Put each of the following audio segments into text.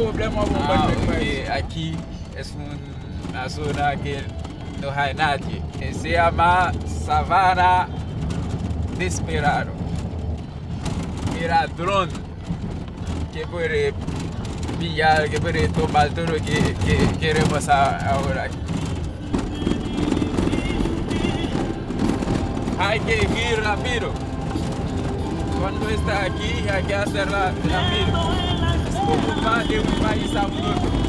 problema porque aquí es una zona que no hay nadie. Se llama Sabana Desperado. Mira dron que puede pillar, que puede tomar todo lo que queremos ahora. Hay que ir rápido. Cuando está aquí hay que hacerla rápido. Es como más de un país a otro.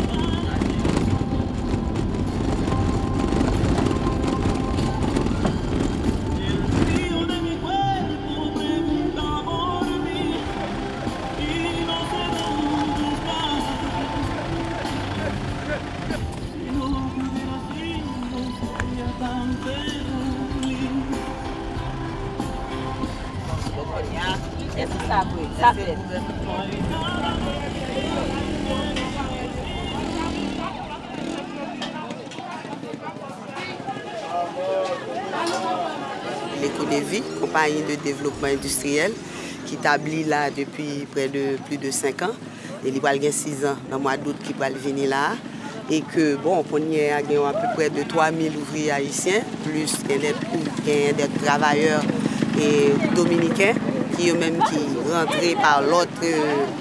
L'Ecodevi, compagnie de développement industriel, qui établit là depuis près de plus de 5 ans. Et il va y avoir 6 ans dans le mois d'août qui va venir là. Et que, bon, on y a à peu près de 3000 ouvriers haïtiens, plus des travailleurs et dominicains qui eux-mêmes qui rentrent par l'autre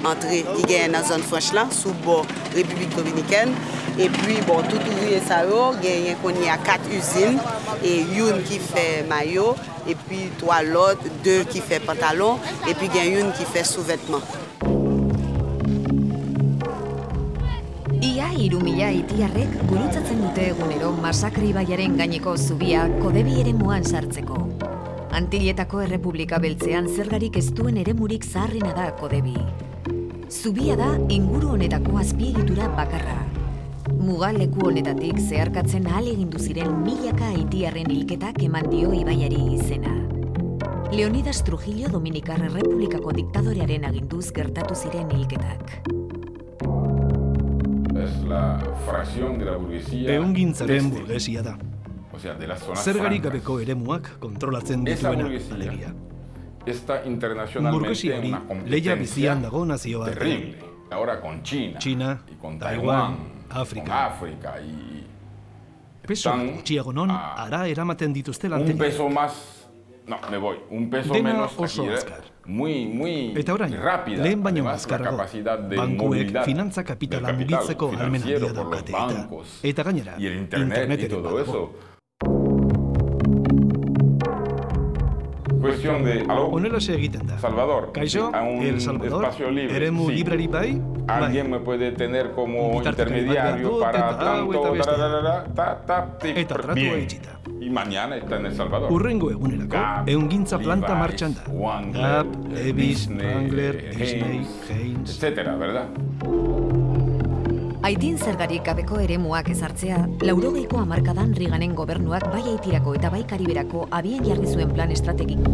entrée qui gagne dans la zone franche là, sous bord République dominicaine. Et puis, bon, tout ouvrier ça y a 4 usines et une qui fait maillot, et puis 3 l'autre, 2 qui fait pantalon, et puis il y a une qui fait sous-vêtements. Ia 3000 haitiarrek gurutzatzen dute egunero Masakre ibaiaren gaineko zubia Kodebi eremuan sartzeko. Antilletako Errepublika beltzean zergarik ez duen eremurik zaharrena da Kodebi. Zubia da inguru honetako azpiegitura bakarra. Mugaleku honetatik zeharkatzen ahalegindu ziren milaka haitiarren hilketak eman dio ibaiari izena. Leonidas Trujillo Dominikar Errepublikako diktadorearen aginduz gertatu ziren hilketak. Ehungintzaren burgesia da. Zergarik gabeko eremuak kontrolatzen dituena alegia. Burgesia hori lehia bizian dago nazioa. China, Taiwan, Afrika. Peso gutxiago non ara eramaten dituzte lantegiak. Dena oso azkar. Eta orain, lehen baino azkarrago, bankuek finantza kapitala mugitzeko ahalmen handia daukate eta gainera, interneteren badago. Honelaxe egiten da. Kaixo, El Salvador, eremu librari bai? Alguien me puede tener como intermediario para tanto... Eta tratua itxita. Y mañana está en El Salvador. Urrengo egunerako, ehungintza planta martxan da. Gap, Levi's, Wrangler, Disney, Heinz... Etcétera, ¿verdad? Haitin zergarik gabeko eremuak ezartzea, 80ko hamarkadan Reaganen gobernuak bai Haitirako eta bai Kariberako abian jarri zuen plan estrategiko.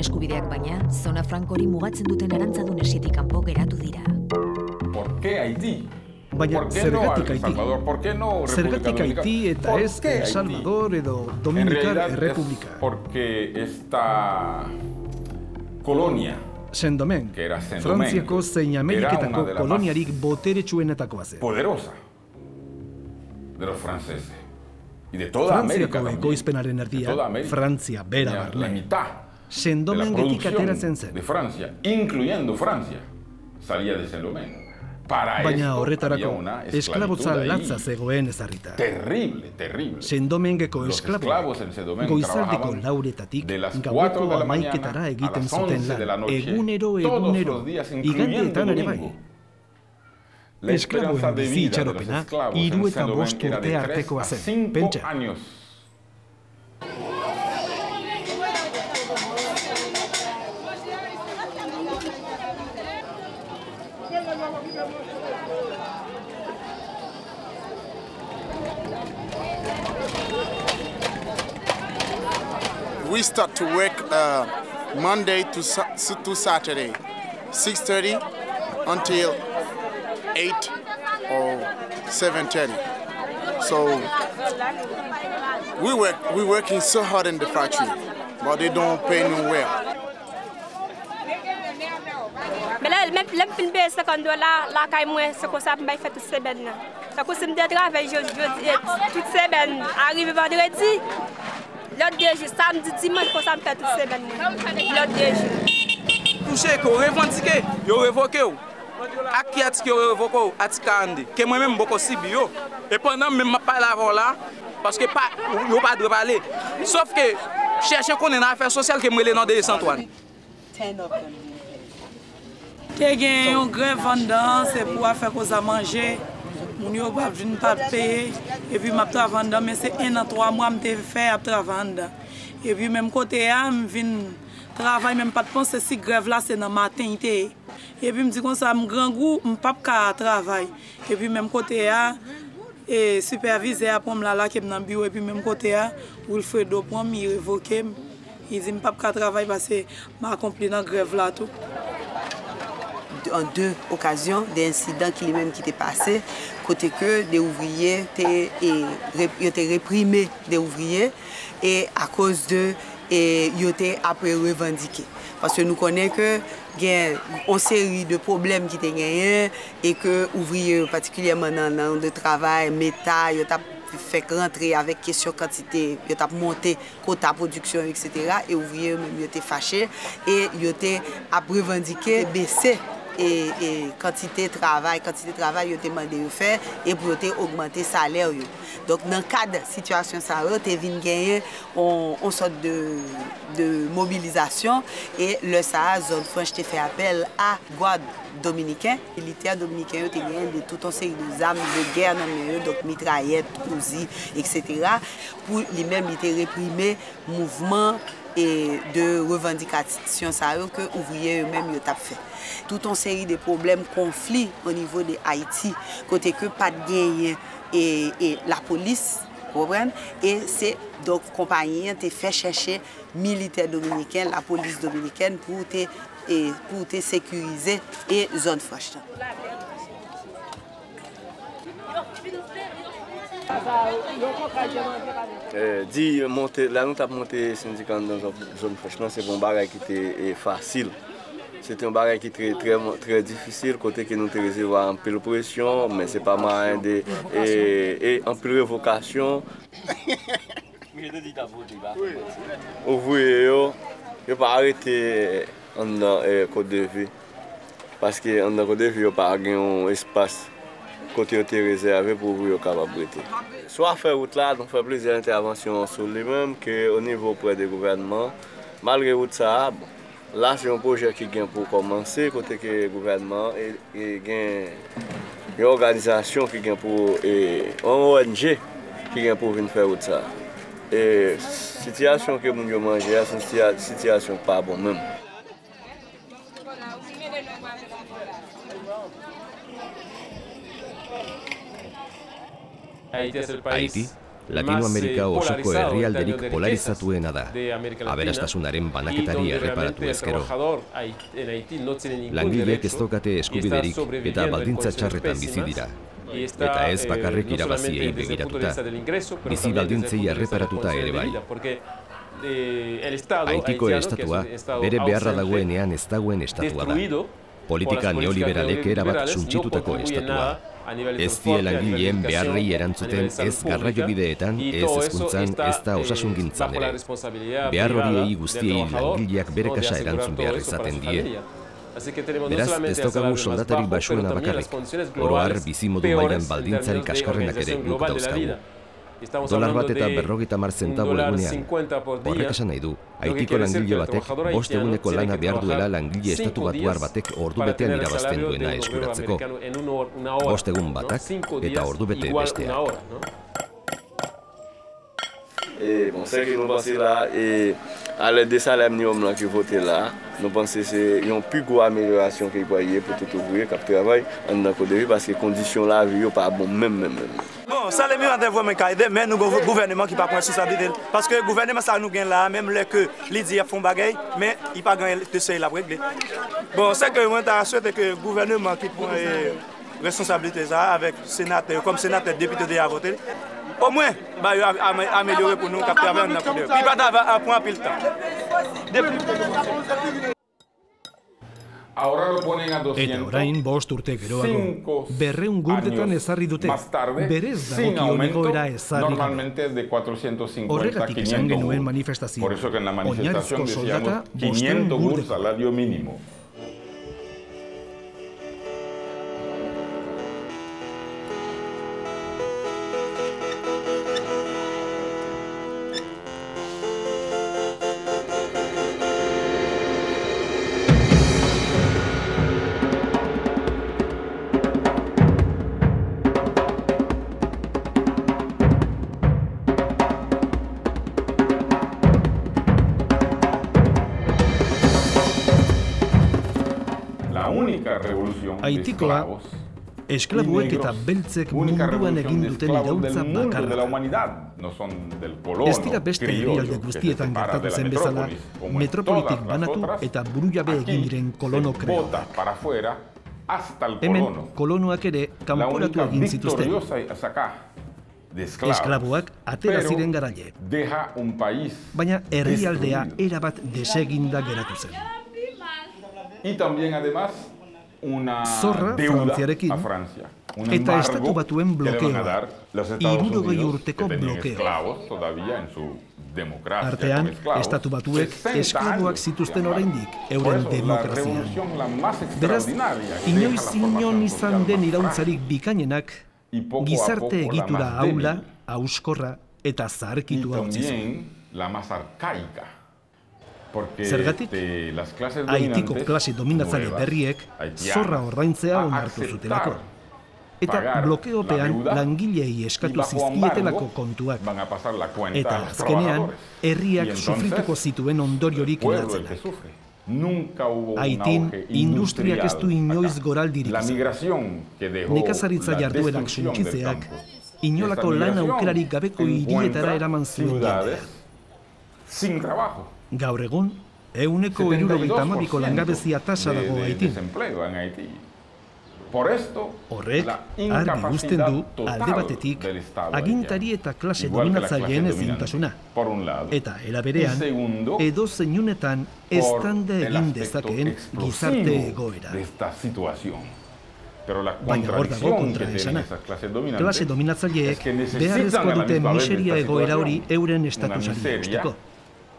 Eskubideak baina, zona frankori mugatzen duten arantzadun esietik kanpo geratu dira. ¿Por qué Haití? Baina zergatik Haití? Zergatik Haití eta ez El Salvador edo Dominikar Errepublika? Porque esta colonia Saint-Domingue, Frantziako zein Ameriketako koloniarik boteretsuenetakoa zen. Poderosa de los franceses. Y de toda América también. Frantziako ekoizpenaren erdia, Frantzia bera barne. Saint-Dominguetik ateratzen zen. De Francia, incluyendo Francia, salía de Saint-Domingue. Baina horretarako, esklabotza latza zegoen ezarrita. Terrible, terrible. Saint-Domingueko esklaboak goizaldeko 4:00 gaueko 11:00 egiten zuten lan, egunero, igandeetan ere bai. Esklaboen bizi itxaropena 3 eta 5 urte artekoa zen, pentsa. we start to work Monday to Saturday, 6:30 until 8 or 7:30. So we're working so hard in the factory, but they don't pay no well. Mais là, même fin de $50, là, quand moi, c'est comme ça, je fais toute semaine. Ça coûte me travail toute semaine. Arrive vendredi, l'autre deux jours, samedi, dimanche, comme ça, je fais toute semaine. L'autre deux jours. Touché, qu'on revendique, yo révoqué. Qui a dit que révoqué, a dit que moi-même, beaucoup si bio. Et pendant même ma parole avant là, parce que pas, yo pas de parler. Sauf que chercher qu'on est dans l'affaire sociale que moi les dans des Antoine. Te gen yon grève vendant, c'est pour faire cause à manger. Moun yo pa vinn pa payer et puis m'a travailler dedans mais c'est 1 an 3 mois m'te fait à travailler dedans. Et puis même côté a m'vinn travail même pas de penser si grève là c'est dans matin té. Et puis me dit comme ça me grand goût m'pa ka travail. Et puis même côté a et superviseur pour me là qui dans bureau et puis même côté a Wilfredo pour me révoquer. Il dit m'pa ka travail parce que m'a accompli dans grève là tout. En 2 occasions d'incidents qui étaient passés, côté que des ouvriers étaient réprimés des ouvriers et à cause de ils étaient après revendiqués. Parce que nous connaissons que il y a une série de problèmes qui étaient gagnés et que ouvriers particulièrement dans le travail, métal, ils ont fait rentrer avec question quantité, ils ont monté quota production, etc. Et ouvriers même étaient fâchés et ils étaient après revendiquer baisser et quantité de travail, ils ont demandé de faire et pour augmenter le salaire. Donc dans le cadre de la situation, ça a gagné une sorte de mobilisation et le SAA, zone franche, fait appel à Guad dominicain, militaires dominicains ont gagné de toute une série d'armes de guerre, donc mitraillettes, fusils, etc. Pour lui-même, il était réprimé mouvement et de revendications que les ouvriers eux-mêmes ont fait. Toute une série de problèmes, conflits au niveau de Haïti, côté que pas de gain et la police, et c'est donc compagnie qui fait chercher militaires dominicains, la police dominicaine pour te sécuriser et zone franche. Là, nous avons monté le syndicat dans une zone franchement, c'est un bagage qui était facile. C'était un bagage qui était très difficile, côté que nous avons recevoir un peu de pression, mais ce n'est pas moyen de. Et un peu de révocation. Vous voyez, il ne pas arrêter dans Côte de Vie. Parce que dans Côte de Vie, il n'y a pas un espace côté était réservé pour vous capable. Soit faire route là, on fait plusieurs interventions sur lui-même qu'au niveau auprès des gouvernements. Malgré tout ça, là c'est un projet qui vient pour commencer côté que le gouvernement et une organisation qui vient pour une ONG qui vient pour venir faire tout ça. Et la situation que nous mangeons, c'est une situation pas bonne même. Haiti, Latinoamerika osoko herrialderik polarizatuena da, aberastasunaren banaketari erreparatu ezkero. Langileek ez daukate eskubiderik eta baldintza txarretan bizi dira. Eta ez bakarrik irabaziei begiratuta, bizi baldintzei erreparatuta ere bai. Haitiko estatua bere beharra dagoenean ez dagoen estatua da. Politika neoliberalek erabat suntsitutako estatua. Ez die langileen beharrei erantzuten ez garraiobideetan, ez hezkuntzan, ez da osasungintzan ere. Behar horiei guztiei langileak bere kasa erantzun behar izaten die. Beraz, ez daukagu soldatarik baxuena bakarrik, oro har bizimodu mailan baldintzarik askarrenak ere guk dauzkagu. $1 eta 50 zentabo egunean. Horrek esan nahi du, Haitiko langile batek 5 eguneko lana behar duela langile estatu batuar batek ordubetean irabazten duena eskuratzeko. 5 egun batak eta ordubete bestea. Bon, c'est que nous pensons là, et à l'aide des salaires minimum qui votent là, nous pensons que c'est une plus grosse amélioration qu'il y a pour tout ouvrier qui travaille en Côte de Vie parce que les conditions là, ne sont pas bonnes même. Bon, sans les migrants vraiment aider, mais nous avons un gouvernement qui n'a pas de responsabilité. Parce que le gouvernement, ça nous gagne là, même que les dit font bagaille, mais il n'a pas gagné de ce la régler. Bon, c'est que moi, je souhaite que le gouvernement qui prend responsabilité ça, avec sénateur, comme sénateur, député de voter, au moins, améliorer pour nous, capter avec un coup de. Il va avoir un point pile temps. Eta orain 5 urte geroago, 200 gurdetan ezarri dute, berez dagokion egoera ezarri gabe. Horregatik esan genuen manifestazioa, oinarrizko soldata 500 gurde. Haitikoa, esklabuek eta beltzek munduan egin duten iraultza bakarra. Ez dira beste herrialde guztietan gertatu zen bezala, metropolitik banatu eta burujabe egin diren kolono kreoak. Hemen, kolonoak ere kanporatu egin zituzten. Esklabuak atera ziren garaile. Baina herrialdea erabat deseginda geratu zen. Zorra Frantziarekin eta Estatu Batuen blokeoa, 60 urteko blokeoa. Artean, Estatu Batuek esklaboak zituzten oraindik euren demokrazian. Beraz, inoiz izan den iraultzarik bikainenak, gizarte egitura ahula, auskorra eta zaharkitua utzi zen. Zergatik, Haitiko klase dominatzaile berriek zorra ordaintzea onartu zutelako. Eta blokeopean langilei eskatu zizkietelako kontuak. Eta azkenean, herriak sufrituko zituen ondoriorik edatzenak. Haitin, industriak ez du inoiz goraldirik izan. Nekazaritza jarduerak suntsitzeak, inolako lan aukerarik gabeko hirietara eraman zuen jendea. Gaur egun, 172ko langabezia tasa dago Haitin. Horrek, argi uzten du alde batetik agintari eta klase dominatzaileen ezintasuna. Eta era berean, edozein unetan eztanda egin dezakeen gizarte egoera. Baina hor dago kontraesana. Klase dominatzaileek beharrezkoa dute miseria egoera hori euren estatusari eusteko.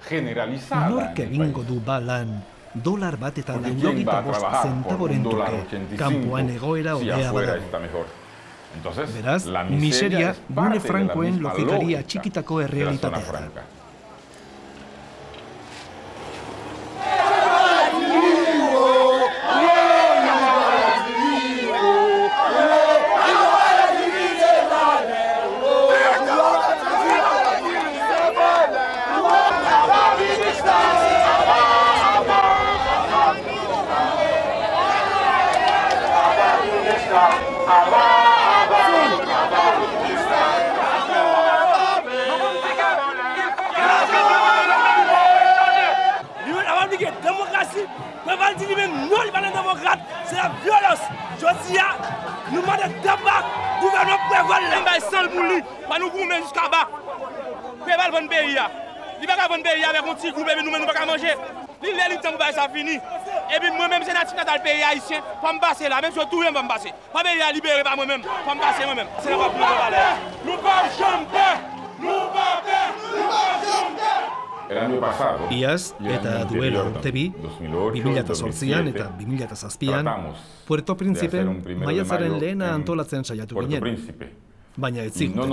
Nork egingo du lan $1 eta 95 zentaboren truke kanpoan egoera hobea badago. Beraz, miseria gune frankoen logikari atxikitako errealitatea da. C'est la violence. Je dis, nous demandons d'abord gouvernement prévoit les seul pour lui. Nous gourmets jusqu'à bas. Prévoit le bon pays. Il va pas bon pays avec un petit groupe et nous-mêmes nous pas manger. Il est temps pour ça fini. Et puis moi-même c'est national dans le pays haïtien. Pas me passer là, même si tout le monde me passer. Pas pays à libérer par moi-même. Pas me passer moi-même. C'est la plus de valeur. Nous pas chanter. Nous pas Iaz eta duela urtebi, 2008an eta 2007an, Puerto Príncipen maiatzaren lehena antolatzen saiatu ginen, baina ez ziguten.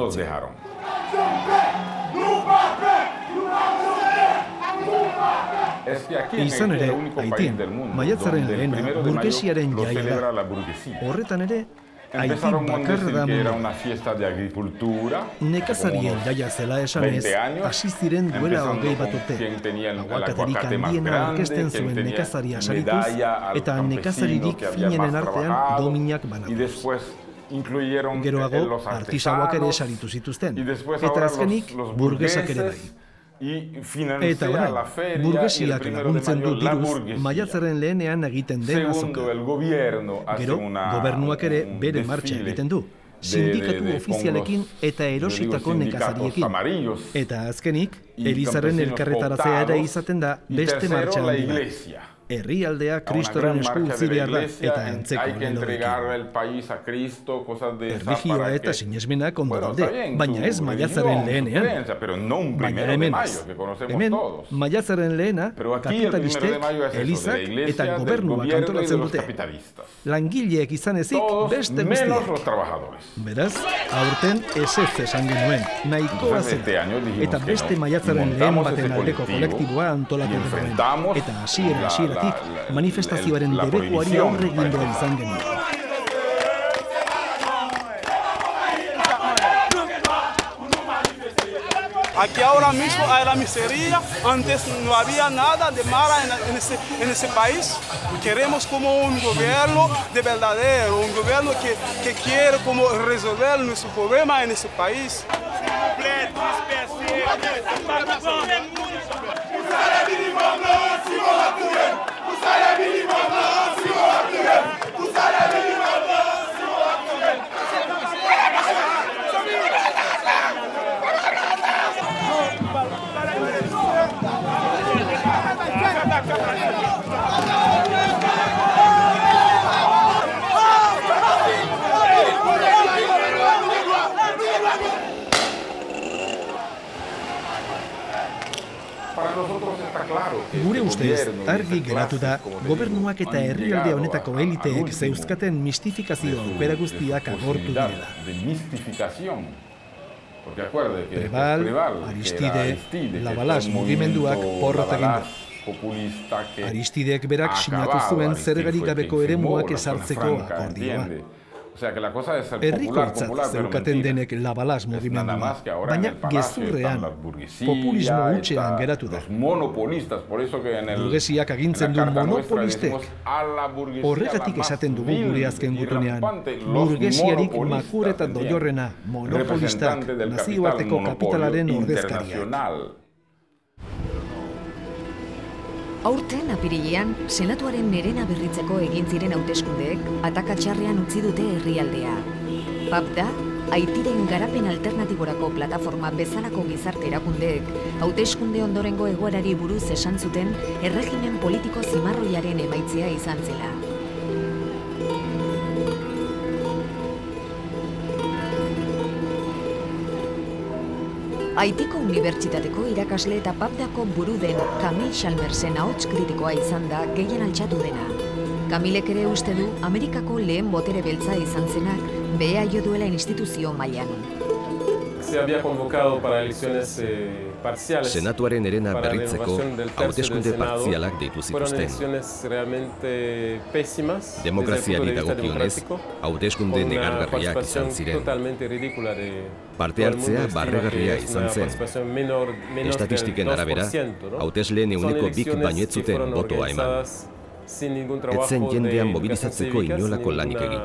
Izan ere, Haitin, maiatzaren lehena burgesiaren jaia da. Horretan ere, Haitin bakarra da mundu. Nekazarien jaia zela esanez, hasi ziren duela 20 bat urte. Aguakadarik handiena aurkezten zuen nekazaria sarituz, eta nekazaririk finenen artean dominak banatuz. Geroago, artisauak ere saritu zituzten, eta azkenik burgesak ere bai. Eta orain, burgesiak laguntzen du diruz maiatzaren lehenean egiten den azoka. Gero, gobernuak ere bere martxa egiten du, sindikatu ofizialekin eta erositako nekazariekin. Eta azkenik, Elizaren elkarretaratzea ere izaten da beste martxa handi bat. Herrialdea Kristoren esku utzi behar da, eta antzeko lendorekin. Erlijioa eta sinesmenak ondo daude, baina ez maiatzaren lehenean. Baina hemen ez. Hemen, maiatzaren lehena, kapitalistek, Elizak eta gobernuak antolatzen dute. Langileek izan ezik, beste guztiak. Beraz, aurten esez esan genuen, nahikoa zen. Eta beste maiatzaren lehen baten aldeko kolektiboa antolatu genuen. Eta hasiera manifestazioaren debekuari aurre egin behar izan genuen. Aquí ahora mismo hay la miseria, antes no había nada de mala en ese país. Queremos como un gobierno de verdadero, un gobierno que quiere como resolver nuestro problema en ese país. Gure ustez, argi geratu da, gobernuak eta herrialde honetako eliteek zeuzkaten mistifikazio aukera guztiak agortu direla. Preval, Aristide, Labalaz mugimenduak porrot egin du. Aristidek berak sinatu zuen zergarik gabeko eremuak ezartzeko akordioa. Herrikoitzat zeukaten denek Labalaz mugimendua, baina gezurrean, populismo hutsean geratu da. Burgesiak agintzen du monopolistek. Horregatik esaten dugu gure azken gutunean, burgesiarik makur eta doiorrena, monopolistak, nazioarteko kapitalaren ordezkariak. Aurten apirilean, senatuaren Nerena berritzeko egin ziren hauteskundeek atakatxarrean utzi dute herrialdea. PAP da, Haitiren garapen alternatiborako plataforma bezalako gizarte erakundeek hauteskunde ondorengo egoerari buruz esan zuten erregimen politiko zimarroiaren emaitzea izan zela. Haitiko Unibertsitateko irakasle eta PAPdako buru den Camille Chalmersen ahots kritikoa izan da gehien altxatu dena. Camillek ere uste du Amerikako lehen botere beltza izan zenak behea jo duela instituzio mailan. Senatuaren Nerena berritzeko hauteskunde partzialak deitu zituzten. Demokraziari dagokionez, hauteskunde negargarriak izan ziren. Parte hartzea barregarria izan zen. Estatistiken arabera, hautesleen ehuneko 2 baino ez zuten botoa eman. Ez zen jendean mobilizatzeko inolako lanik egin.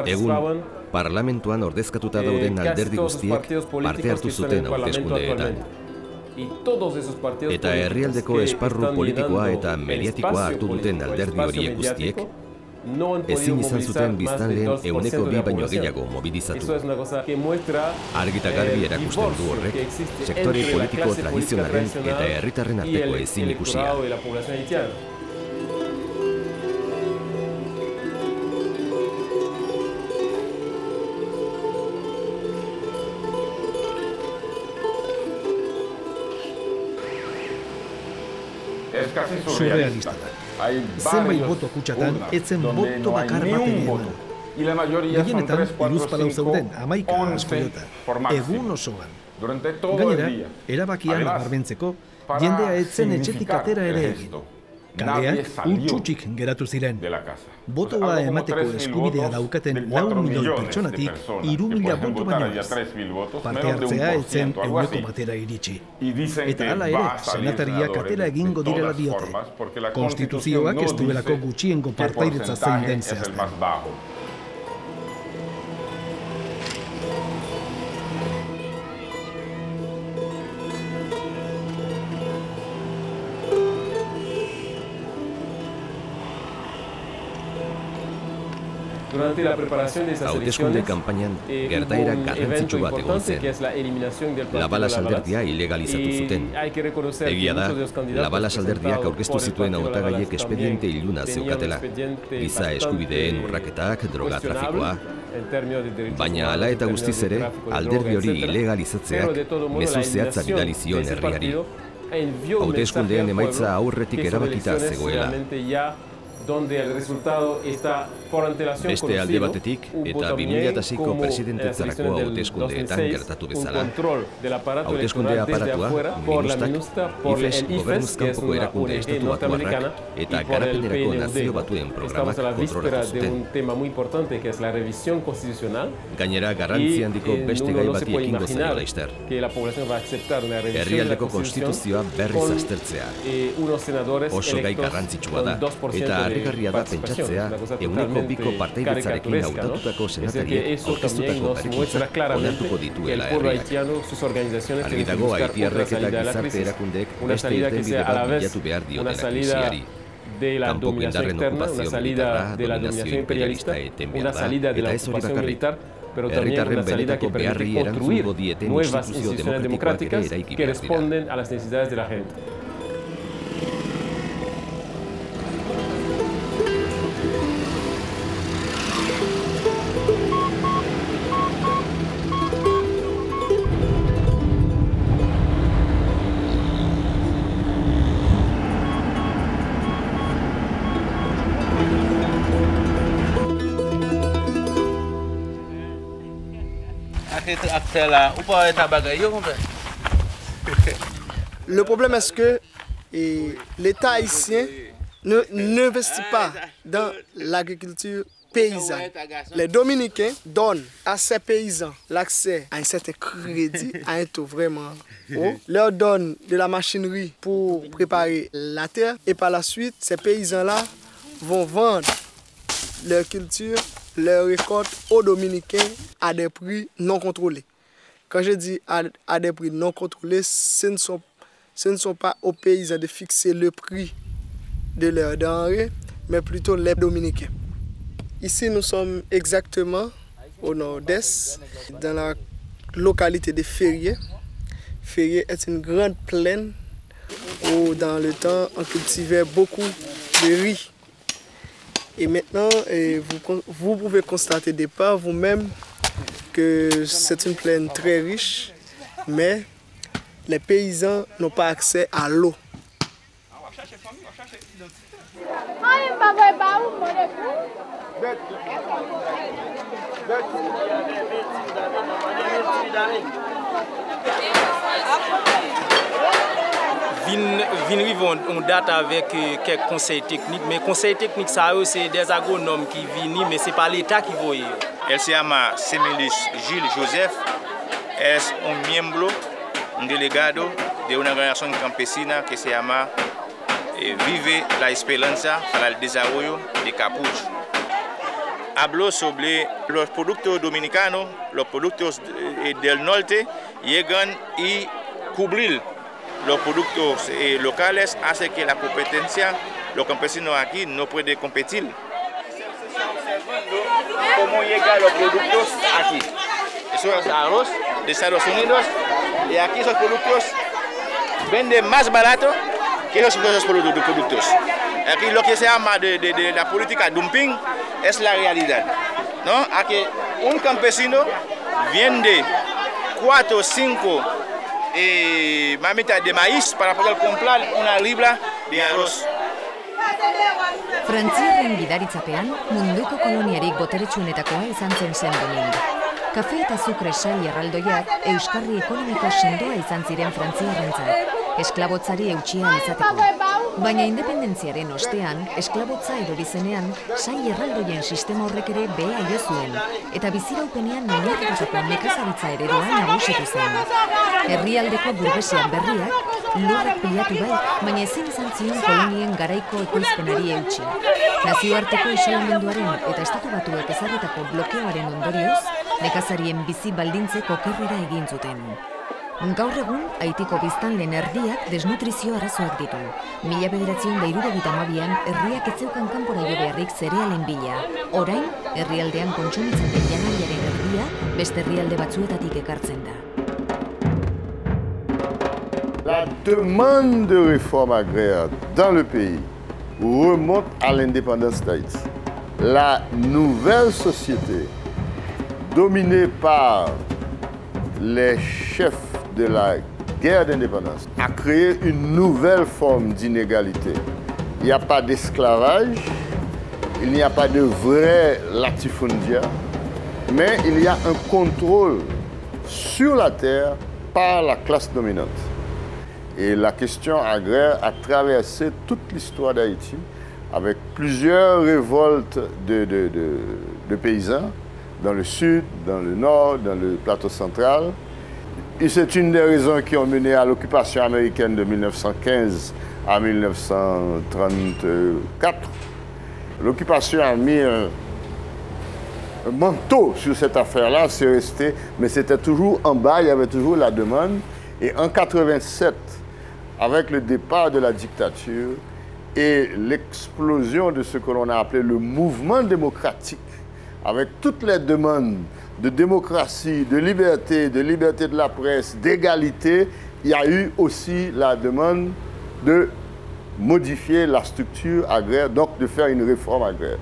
Egun, parlamentuan ordezkatuta dauden alderdi guztiek parte hartu zuten hauteskundeetan. Eta herrialdeko esparru politikoa eta mediatikoa hartu duten alderdi horiek guztiek, ezin izan zuten biztanleen ehuneko 2 baino gehiago mobilizatu. Argi eta garbi erakusten du horrek, sektore politiko tradizionalen eta herritarren arteko ezin ikusia. Surrealista da. Zenbait boto kutsatan, etzen boto bakar bat ere eman. Gehienetan, iruzpalau zeuden, 11 askoiota, egun osoan. Gainera, erabakian nabarmentzeko, jendea etzen etxetik atera ere egin. Kaleak utxutxik geratu ziren. Botoa emateko eskubidea daukaten 4 milioi pertsonatik 3.000 boto baino ez. Parte hartzea etzen 100% iritsi. Eta hala ere, senatariak atera egingo direla diote. Konstituzioak ez duelako gutxiengo partairetza zein den zehazten. Hauteskunde kanpainan gertaera garrantzitsu bat egon zen. Labalas alderdia ilegalizatu zuten. Egia da, Labalas alderdiak aurkeztu zituen hautagaiek espediente iluna zeukatela. Giza eskubideen urraketak, droga trafikoa. Baina hala eta guztiz ere, alderdi hori ilegalizatzeak mezu zehatza bidali zion herriari. Hauteskundeen emaitza aurretik erabakita zegoela. Beste alde batetik, eta 2006ko presidentetzarako hauteskundeetan gertatu bezala, hauteskunde aparatua, Minustak, IFES gobernuzkanpoko erakunde estatuatuarrak eta garapenerako nazio batuen programak kontrolatu zuten. Gainera, garrantzi handiko beste gai bati ekingo zaio laster. Herrialdeko konstituzioa berriz aztertzea. Oso gai garrantzitsua da, eta harrigarria da pentsatzea euneko biko partaidetzarekin hautatutako senatariek aurkeztutako berrikuntzak onartuko dituela herriak. Argi dago haitiarrek eta gizarte erakundeek beste irtenbide bat bilatu behar diotela krisiari. Kanpoko indarren okupazio militarra, dominazio imperialista eten behar da, eta ez hori bakarrik. Herritarren benetako beharri erantzungo dieten instituzio demokratikoak ere eraiki behar dira. Le problème est que l'État haïtien n'investit pas dans l'agriculture paysanne. Les Dominicains donnent à ces paysans l'accès à un certain crédit, à un taux vraiment haut, leur donnent de la machinerie pour préparer la terre et par la suite, ces paysans-là vont vendre leur culture, leur récolte aux Dominicains à des prix non contrôlés. Quand je dis à des prix non contrôlés, ce ne sont pas aux paysans de fixer le prix de leurs denrées, mais plutôt les Dominicains. Ici, nous sommes exactement au nord-est, dans la localité de Ferrier. Ferrier est une grande plaine où, dans le temps, on cultivait beaucoup de riz. Et maintenant, vous pouvez constater de par vous-même que c'est une plaine très riche, mais les paysans n'ont pas accès à l'eau. On date avec quelques conseils techniques, mais conseils techniques, c'est des agronomes qui viennent, mais ce n'est pas l'État qui voit. El se llama Semilis Gil Joseph, es un miembro, un delegado de una organización campesina que se llama Vive la Esperanza para el Desarrollo de Capuch. Habló sobre los productos dominicanos, los productos del norte, llegan y cubrir los productos locales hace que la competencia, los campesinos aquí no pueden competir. Cómo llegan los productos aquí. Eso es arroz de Estados Unidos y aquí esos productos venden más barato que esos productos. Aquí lo que se llama de la política dumping es la realidad, ¿no? Aquí un campesino vende 4 o 5 mamitas de maíz para poder comprar una libra de arroz. Frantziarren gidaritzapean, munduko koloniarik boteretsuenetakoa izan zen Saint-Domingue. Kafe eta azukre sail erraldoiak euskarri ekonomiko sendoa izan ziren frantziarrentzat, esklabotzari eutsia izateko. Baina independentziaren ostean, esklabotza erori zenean, sai erraldoien sistema horrek ere behea jo zuen, eta biziraupenean oinarritutako nekazaritza eredua nagusitu zen. Herrialdeko burgesian berriak, lurrak pilatu bai, baina ezin izan zion kolonien garaiko ekoizpenari eutsi. Nazioarteko isolamenduaren eta Estatu Batuek ezarritako blokeoaren ondorioz, nekazarien bizi baldintzek okerrera egin zuten. Gaur egun, Haitiko biztanleen erdiak desnutrizio arazoak ditu. 1972an herriak ez zeukan kanpora jo beharrik zerealen bila. Orain, herrialdean kontsumitzen den janariaren erdia beste herrialde batzuetatik ekartzen da. La demande de réforme agraire dans le pays remonte à l'indépendance d'Haïti. La nouvelle société, dominée par les chefs de la guerre d'indépendance, a créé une nouvelle forme d'inégalité. Il n'y a pas d'esclavage, il n'y a pas de vrai latifundia, mais il y a un contrôle sur la terre par la classe dominante. Et la question agraire a traversé toute l'histoire d'Haïti avec plusieurs révoltes de paysans dans le sud, dans le nord, dans le plateau central. Et c'est une des raisons qui ont mené à l'occupation américaine de 1915 à 1934. L'occupation a mis un manteau sur cette affaire-là, c'est resté, mais c'était toujours en bas, il y avait toujours la demande. Et en 1987, avec le départ de la dictature et l'explosion de ce que l'on a appelé le mouvement démocratique, avec toutes les demandes de démocratie, de liberté de la presse, d'égalité, il y a eu aussi la demande de modifier la structure agraire, donc de faire une réforme agraire.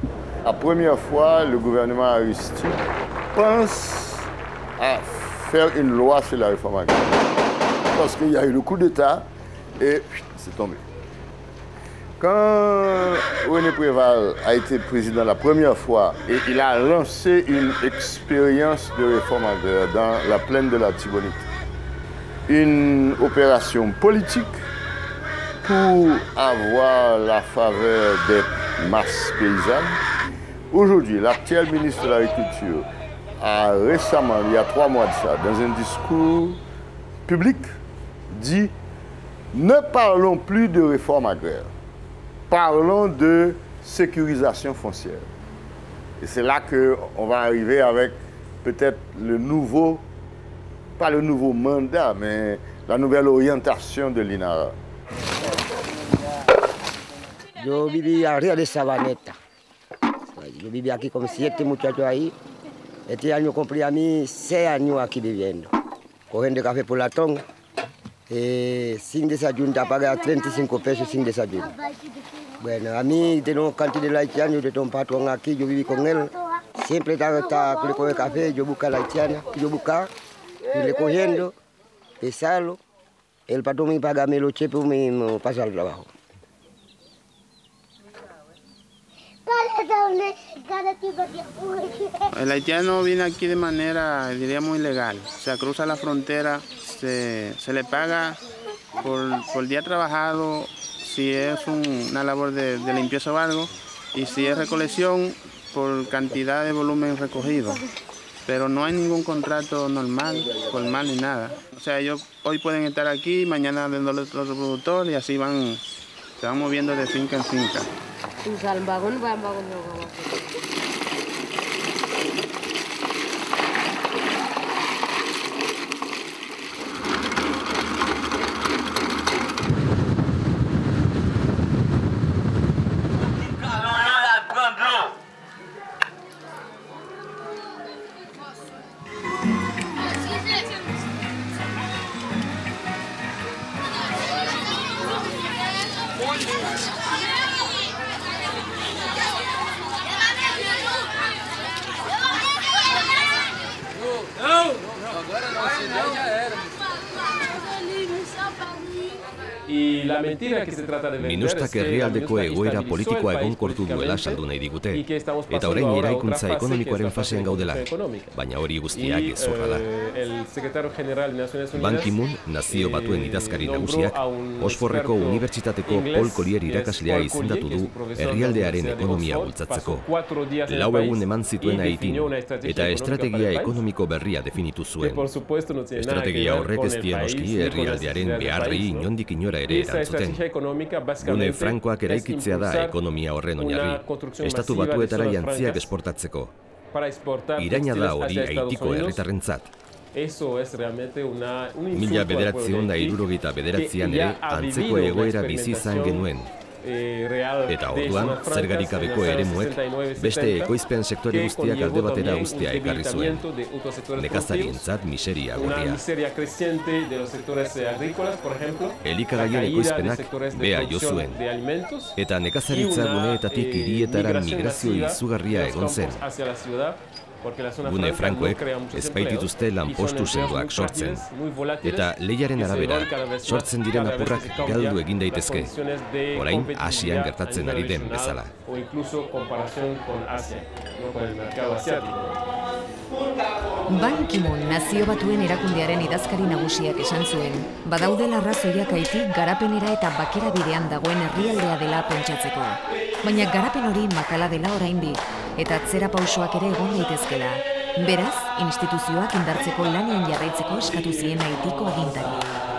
La première fois, le gouvernement Aristide pense à faire une loi sur la réforme agraire. Parce qu'il y a eu le coup d'État et c'est tombé. Quand René Préval a été président la première fois et il a lancé une expérience de réforme agraire dans la plaine de la Tibonite, une opération politique pour avoir la faveur des masses paysannes. Aujourd'hui, l'actuel ministre de l'Agriculture a récemment, il y a 3 mois de ça, dans un discours public, dit « Ne parlons plus de réforme agraire, parlons de sécurisation foncière ». Et c'est là qu'on va arriver avec peut-être le nouveau, pas le nouveau mandat, mais la nouvelle orientation de l'INARA. Yo viví arriba de Sabaneta. Yo viví aquí con 7 muchachos ahí. Este año cumplí a mí 6 años aquí viviendo. Cogiendo café por latón. Sin desayuno, te paga 35 pesos sin desayuno. Bueno, a mí tengo cantidad de haitianos, yo tengo un patrón aquí, yo viví con él. Siempre está con el café, yo busco a la haitiana, yo busco, y le cogiendo, pesarlo. El patrón me paga los cheques, me pasa al trabajo. El haitiano viene aquí de manera, diríamos, ilegal. O sea, cruza la frontera, se le paga por día trabajado, si es una labor de limpieza o algo, y si es recolección, por cantidad de volumen recogido. Pero no hay ningún contrato normal, formal ni nada. O sea, ellos hoy pueden estar aquí, mañana dando otro productor y así se van moviendo de finca en finca. Minustak herrialdeko egoera politikoa egonkortu duela saldu nahi digute, eta orain eraikuntza ekonomikoaren fasean gaudela, baina hori guztiak gezurra da. Ban Ki-moon, Nazio Batuen idazkari nagusiak, Oxfordeko Unibertsitateko Paul Collier irakaslea izendatu du herrialdearen ekonomia bultzatzeko. 4 egun eman zituen Haitin, eta estrategia ekonomiko berria definitu zuen. Estrategia horrek ez die noski herrialdearen beharrei inondik inora ere erantzuten. Gune frankoak eraikitzea da ekonomia horren oinarri, Estatu Batuetara jantziak esportatzeko. Iraina da hori Haitiko herritarrentzat. 1979an ere antzeko egoera bizi izan genuen. Eta orduan, zergarik gabeko eremuek, beste ekoizpen sektore guztiak alde batera uztea ekarri zuen. Nekazarientzat miseria gorria. Elikagaien ekoizpenak bea jo zuen. Eta nekazaritza guneetatik hirietara migrazio izugarria egon zen. Gune frankoek ez baitituzte lanpostu sendoak sortzen. Eta lehiaren arabera, sortzen diren apurrak galdu egin daitezke. Orain, Asian gertatzen ari den bezala. Ban Ki-moon Nazio Batuen erakundearen idazkari nagusiak esan zuen, badaudela arrazoiak Haitik garapenera eta bakera bidean dagoen herrialdea dela pentsatzeko. Baina garapen hori makala dela oraindik, eta atzera pausoak ere egon daitezkela. Beraz, instituzioak indartzeko lanean jarraitzeko eskatu zien Haitiko agintari.